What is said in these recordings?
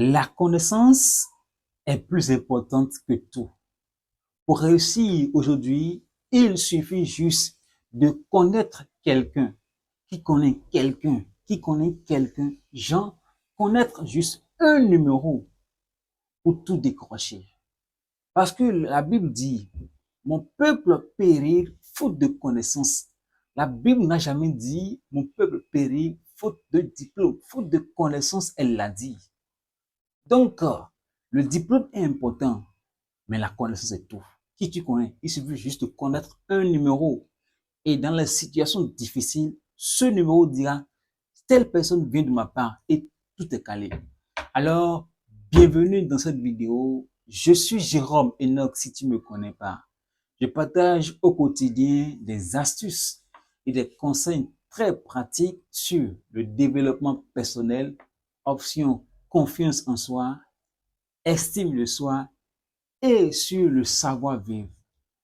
La connaissance est plus importante que tout. Pour réussir aujourd'hui, il suffit juste de connaître quelqu'un, qui connaît quelqu'un, qui connaît quelqu'un. Genre, connaître juste un numéro pour tout décrocher. Parce que la Bible dit, mon peuple périt faute de connaissance. La Bible n'a jamais dit, mon peuple périt faute de diplôme, faute de connaissance, elle l'a dit. Donc, le diplôme est important, mais la connaissance est tout. Qui tu connais? Il suffit juste de connaître un numéro. Et dans les situations difficiles, ce numéro dira, telle personne vient de ma part et tout est calé. Alors, bienvenue dans cette vidéo. Je suis Jérôme Enoch si tu ne me connais pas. Je partage au quotidien des astuces et des conseils très pratiques sur le développement personnel, option confiance en soi, estime de soi et sur le savoir-vivre.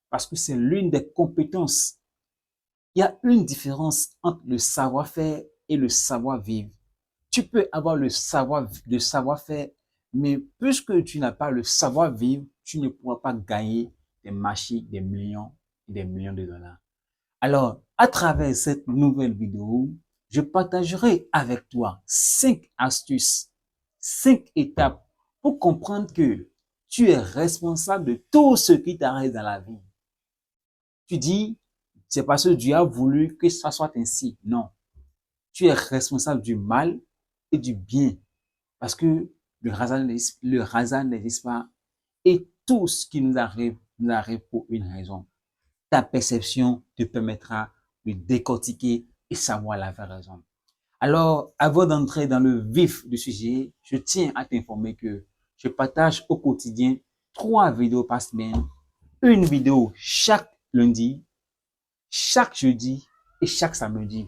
Parce que c'est l'une des compétences. Il y a une différence entre le savoir-faire et le savoir-vivre. Tu peux avoir le savoir-faire, mais puisque tu n'as pas le savoir-vivre, tu ne pourras pas gagner des marchés, des millions et des millions de dollars. Alors, à travers cette nouvelle vidéo, je partagerai avec toi 5 astuces, 5 étapes pour comprendre que tu es responsable de tout ce qui t'arrive dans la vie. Tu dis, c'est parce que Dieu a voulu que ça soit ainsi. Non. Tu es responsable du mal et du bien. Parce que le hasard n'existe pas. Et tout ce qui nous arrive pour une raison. Ta perception te permettra de décortiquer et savoir la vraie raison. Alors, avant d'entrer dans le vif du sujet, je tiens à t'informer que je partage au quotidien 3 vidéos par semaine, une vidéo chaque lundi, chaque jeudi et chaque samedi.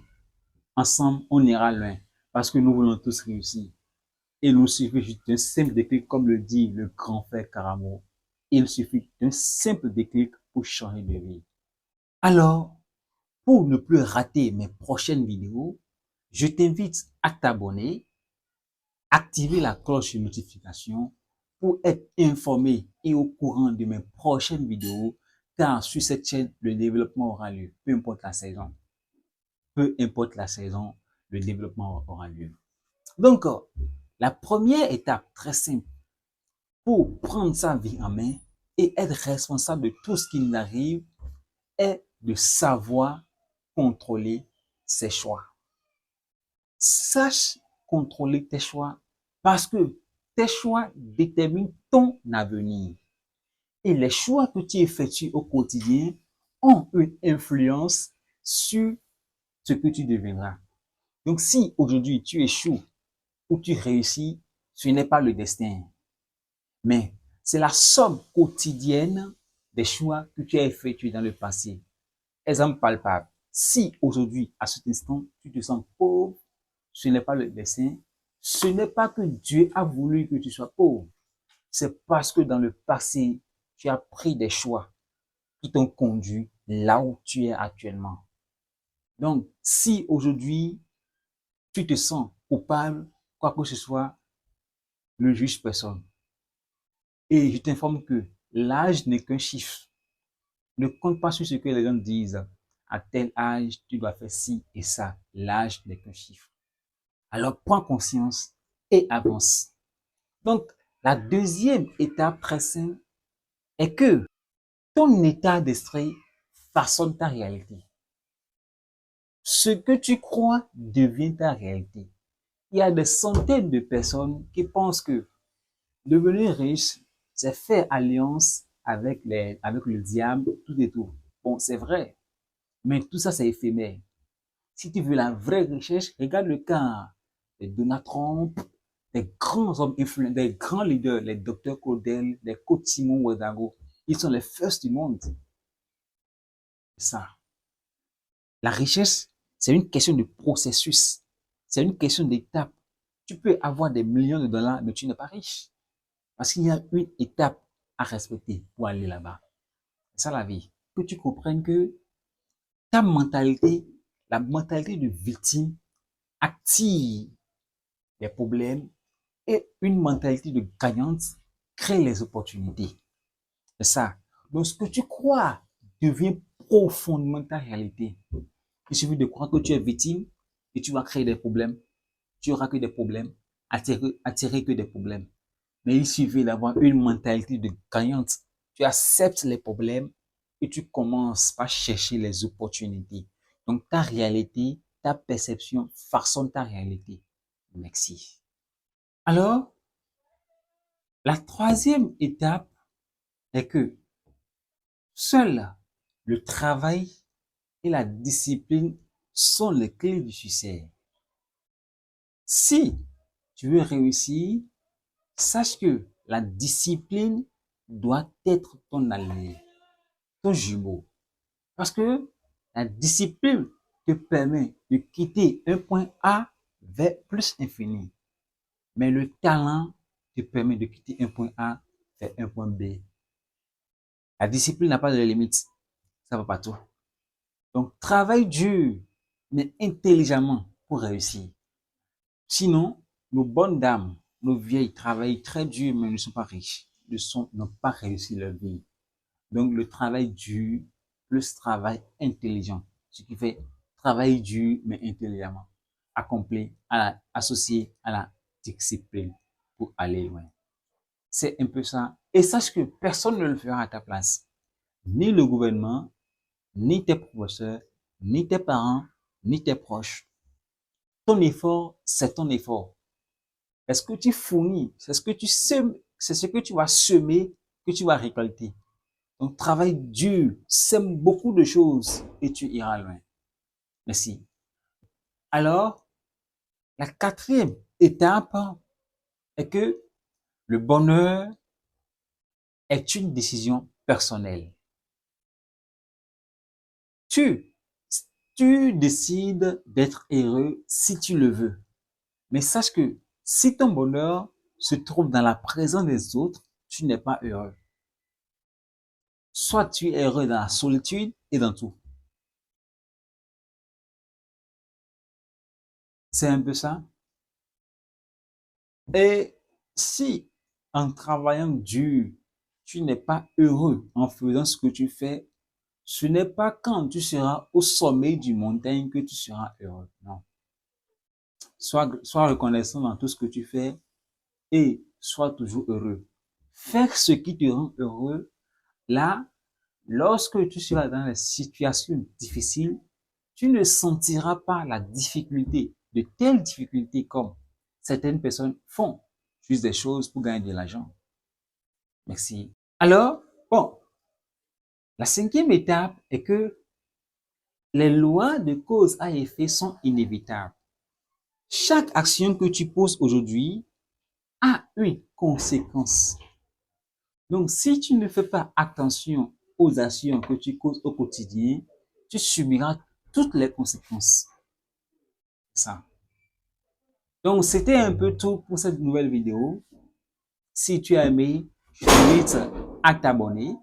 Ensemble, on ira loin parce que nous voulons tous réussir. Il nous suffit juste d'un simple déclic, comme le dit le grand frère Karamo. Il suffit d'un simple déclic pour changer de vie. Alors, pour ne plus rater mes prochaines vidéos, je t'invite à t'abonner, activer la cloche de notification pour être informé et au courant de mes prochaines vidéos, car sur cette chaîne, le développement aura lieu, peu importe la saison. Peu importe la saison, le développement aura lieu. Donc, la première étape très simple pour prendre sa vie en main et être responsable de tout ce qui nous arrive est de savoir contrôler ses choix. Sache contrôler tes choix parce que tes choix déterminent ton avenir. Et les choix que tu effectues au quotidien ont une influence sur ce que tu deviendras. Donc, si aujourd'hui tu échoues ou tu réussis, ce n'est pas le destin, mais c'est la somme quotidienne des choix que tu as effectués dans le passé. Exemple palpable. Si aujourd'hui, à cet instant, tu te sens pauvre, ce n'est pas le destin. Ce n'est pas que Dieu a voulu que tu sois pauvre. C'est parce que dans le passé, tu as pris des choix qui t'ont conduit là où tu es actuellement. Donc, si aujourd'hui, tu te sens coupable, quoi que ce soit, ne juge personne. Et je t'informe que l'âge n'est qu'un chiffre. Ne compte pas sur ce que les gens disent. À tel âge, tu dois faire ci et ça. L'âge n'est qu'un chiffre. Alors, prends conscience et avance. Donc, la deuxième étape très simple est que ton état d'esprit façonne ta réalité. Ce que tu crois devient ta réalité. Il y a des centaines de personnes qui pensent que devenir riche, c'est faire alliance avec le diable, tout et tout. Bon, c'est vrai, mais tout ça, c'est éphémère. Si tu veux la vraie richesse, regarde le cas de Donald Trump, des grands hommes influents, des grands leaders, les docteurs Claudel, les coachs Simon Ouedago. Ils sont les first du monde. Ça. La richesse, c'est une question de processus. C'est une question d'étape. Tu peux avoir des millions de dollars, mais tu n'es pas riche. Parce qu'il y a une étape à respecter pour aller là-bas. C'est ça la vie. Que tu comprennes que ta mentalité, la mentalité de victime, attire des problèmes Et une mentalité de gagnante crée les opportunités. C'est ça. Donc, ce que tu crois devient profondément ta réalité. Il suffit de croire que tu es victime et tu vas créer des problèmes. Tu auras que des problèmes, attirer que des problèmes. Mais il suffit d'avoir une mentalité de gagnante. Tu acceptes les problèmes et tu commences par chercher les opportunités. Donc, ta réalité, ta perception façonne ta réalité. Merci. Alors, la troisième étape est que seul le travail et la discipline sont les clés du succès. Si tu veux réussir, sache que la discipline doit être ton allié, ton jumeau. Parce que la discipline te permet de quitter un point A vers plus infini. Mais le talent te permet de quitter un point A vers un point B. La discipline n'a pas de limite. Ça va partout. Donc, travaille dur, mais intelligemment pour réussir. Sinon, nos bonnes dames, nos vieilles travaillent très dur, mais ne sont pas riches, n'ont pas réussi leur vie. Donc, le travail dur plus travail intelligent, ce qui fait travail dur, mais intelligemment, associé à la discipline pour aller loin. C'est un peu ça. Et sache que personne ne le fera à ta place. Ni le gouvernement, ni tes professeurs, ni tes parents, ni tes proches. Ton effort, c'est ton effort. Est-ce que tu fournis, c'est ce que tu sèmes, c'est ce que tu vas semer que tu vas récolter. Donc, travaille dur, sème beaucoup de choses et tu iras loin. Merci. Alors, la quatrième étape est que le bonheur est une décision personnelle. Tu, tu décides d'être heureux si tu le veux. Mais sache que si ton bonheur se trouve dans la présence des autres, tu n'es pas heureux. Soit tu es heureux dans la solitude et dans tout. C'est un peu ça. Et si en travaillant dur, tu n'es pas heureux en faisant ce que tu fais, ce n'est pas quand tu seras au sommet du montagne que tu seras heureux. Non. Sois reconnaissant dans tout ce que tu fais et sois toujours heureux. Faire ce qui te rend heureux, là, lorsque tu seras dans les situations difficiles, tu ne sentiras pas la difficulté, de telles difficultés comme certaines personnes font, juste des choses pour gagner de l'argent. Merci. Alors, bon, la cinquième étape est que les lois de cause à effet sont inévitables. Chaque action que tu poses aujourd'hui a une conséquence. Donc, si tu ne fais pas attention aux actions que tu causes au quotidien, tu subiras toutes les conséquences. Ça. Donc, c'était un peu tout pour cette nouvelle vidéo. Si tu as aimé, je t'invite à t'abonner,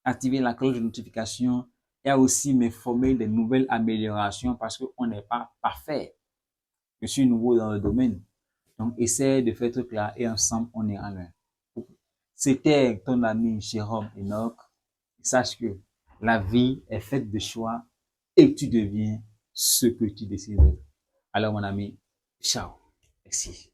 activer la cloche de notification et à aussi m'informer des nouvelles améliorations parce qu'on n'est pas parfait. Je suis nouveau dans le domaine. Donc, essaie de faire tout là et ensemble, on ira loin. C'était ton ami Jérôme Enoch. Sache que la vie est faite de choix et tu deviens ce que tu décides d'être. Alors, mon ami, ciao. Merci.